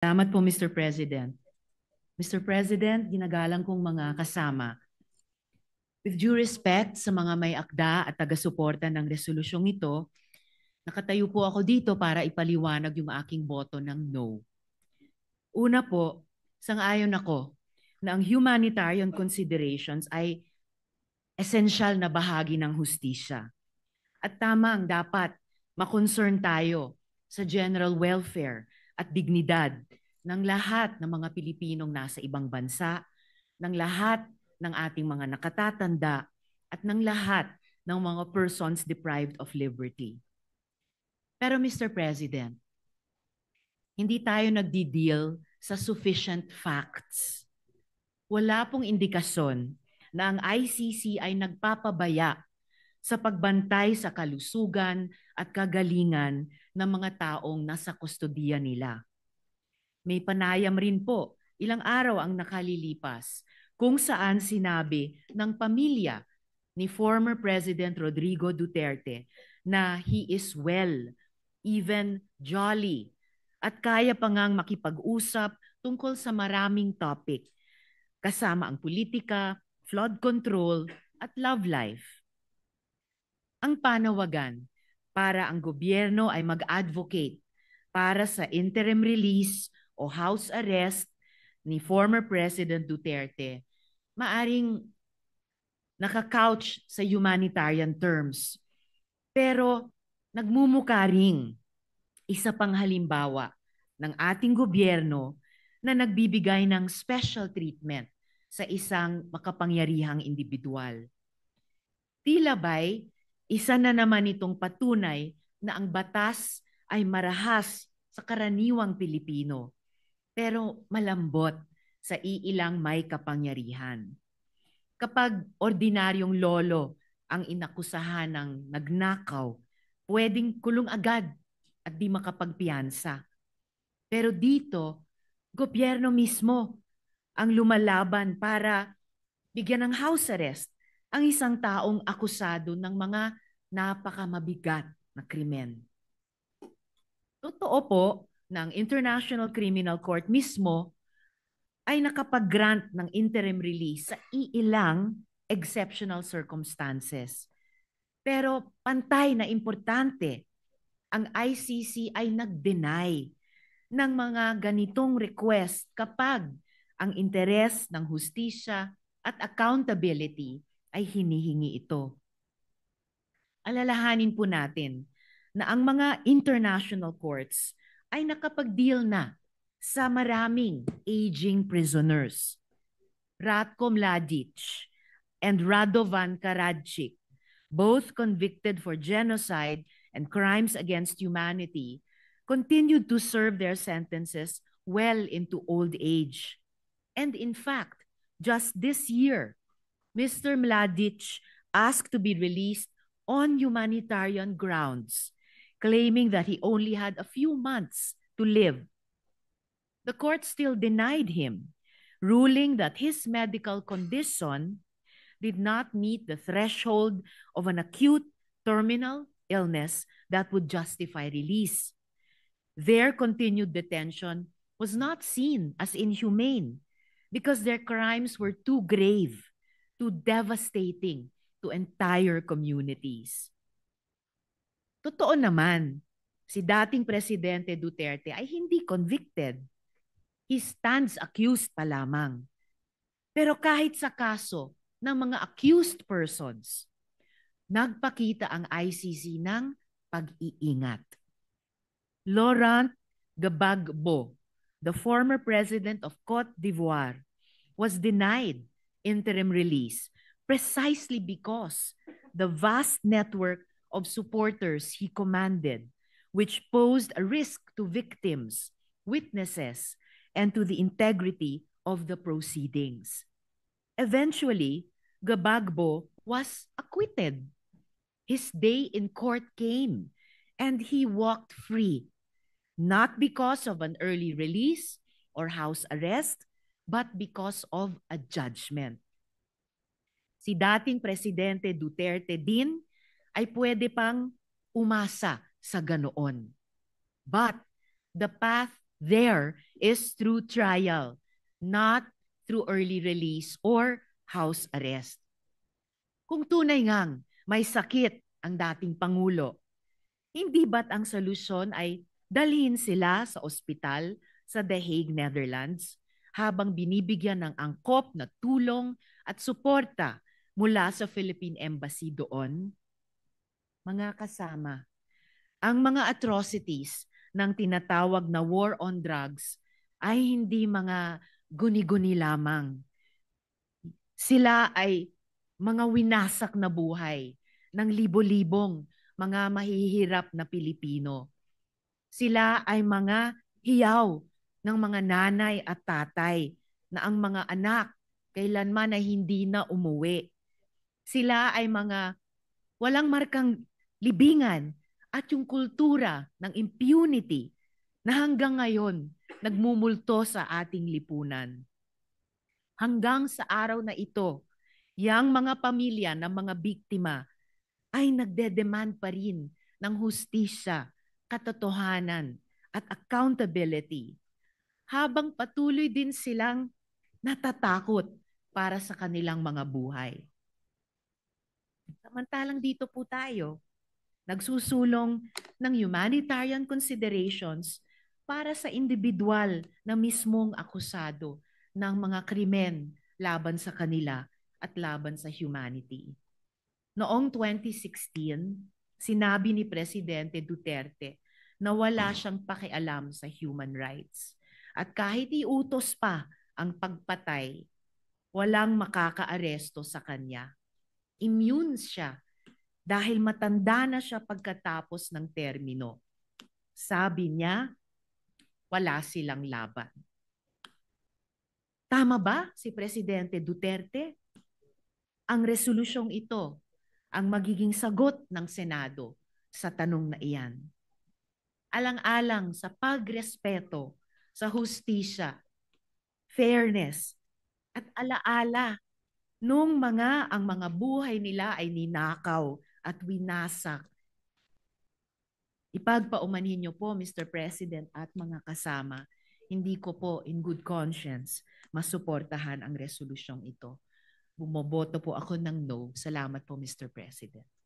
Salamat po, Mr. President. Mr. President, ginagalang kong mga kasama. With due respect sa mga may akda at taga-suporta ng resolusyong ito, nakatayo po ako dito para ipaliwanag yung aking boto ng no. Una po, sang-ayon ako na ang humanitarian considerations ay esensyal na bahagi ng hustisya. At tamang dapat makonsern tayo sa general welfare at dignidad ng lahat ng mga Pilipinong nasa ibang bansa, ng lahat ng ating mga nakatatanda, at ng lahat ng mga persons deprived of liberty. Pero Mr. President, hindi tayo nagdi-deal sa sufficient facts. Wala pong indikasyon na ang ICC ay nagpapabaya sa pagbantay sa kalusugan at kagalingan ng mga taong nasa kustodiya nila. May panayam rin po, ilang araw ang nakalilipas, kung saan sinabi ng pamilya ni former President Rodrigo Duterte na he is well, even jolly, at kaya pa ngang makipag-usap tungkol sa maraming topic, kasama ang politika, flood control, at love life. Ang panawagan para ang gobyerno ay mag-advocate para sa interim release o house arrest ni former President Duterte, maaring nakakouch sa humanitarian terms. Pero nagmumukha ring isa pang halimbawa ng ating gobyerno na nagbibigay ng special treatment sa isang makapangyarihang individual. Tila ba'y isa na naman itong patunay na ang batas ay marahas sa karaniwang Pilipino, pero malambot sa iilang may kapangyarihan. Kapag ordinaryong lolo ang inakusahan ng nagnakaw, pwedeng kulong agad at di makapagpiyansa. Pero dito, gobyerno mismo ang lumalaban para bigyan ng house arrest ang isang taong akusado ng mga napakamabigat na krimen. Totoo po na ang International Criminal Court mismo ay nakapag-grant ng interim release sa iilang exceptional circumstances. Pero pantay na importante, ang ICC ay nag-deny ng mga ganitong request kapag ang interes ng hustisya at accountability ay hinihingi ito. Alalahanin po natin na ang mga international courts ay nakapag-deal na sa maraming aging prisoners. Ratko Mladic and Radovan Karadzic, both convicted for genocide and crimes against humanity, continued to serve their sentences well into old age. And in fact, just this year, Mr. Mladic asked to be released on humanitarian grounds, claiming that he only had a few months to live. The court still denied him, ruling that his medical condition did not meet the threshold of an acute terminal illness that would justify release. Their continued detention was not seen as inhumane because their crimes were too grave, too devastating to entire communities. Totoo naman, si dating Presidente Duterte ay hindi convicted. He stands accused pa lamang. Pero kahit sa kaso ng mga accused persons, nagpakita ang ICC ng pag-iingat. Laurent Gbagbo, the former president of Cote d'Ivoire, was denied interim release precisely because the vast network of supporters he commanded, which posed a risk to victims, witnesses, and to the integrity of the proceedings. Eventually, Gbagbo was acquitted. His day in court came, and he walked free, not because of an early release or house arrest, but because of a judgment. Si dating Presidente Duterte din ay pwede pang umasa sa ganoon. But the path there is through trial, not through early release or house arrest. Kung tunay ngang may sakit ang dating Pangulo, hindi ba't ang solusyon ay dalhin sila sa ospital sa The Hague, Netherlands, habang binibigyan ng angkop na tulong at suporta mula sa Philippine Embassy doon? Mga kasama, ang mga atrocities ng tinatawag na war on drugs ay hindi mga guni-guni lamang. Sila ay mga winasak na buhay ng libo-libong mga mahihirap na Pilipino. Sila ay mga hiyaw ng mga nanay at tatay na ang mga anak kailanman ay hindi na umuwi. Sila ay mga walang markang libingan at yung kultura ng impunity na hanggang ngayon nagmumulto sa ating lipunan. Hanggang sa araw na ito, yang mga pamilya ng mga biktima ay nagde-demand pa rin ng hustisya, katotohanan at accountability, habang patuloy din silang natatakot para sa kanilang mga buhay. Samantalang dito po tayo, nagsusulong ng humanitarian considerations para sa individual na mismong akusado ng mga krimen laban sa kanila at laban sa humanity. Noong 2016, sinabi ni Presidente Duterte na wala siyang pakialam sa human rights. At kahit iutos pa ang pagpatay, walang makakaaresto sa kanya. Immune siya dahil matanda na siya pagkatapos ng termino. Sabi niya, wala silang laban. Tama ba si Presidente Duterte? Ang resolusyong ito ang magiging sagot ng Senado sa tanong na iyan. Alang-alang sa pagrespeto sa hustisya, fairness, at alaala nung ang mga buhay nila ay ninakaw at winasak. Ipagpaumanhin niyo po, Mr. President at mga kasama, hindi ko po in good conscience masuportahan ang resolusyong ito. Bumoboto po ako ng no. Salamat po, Mr. President.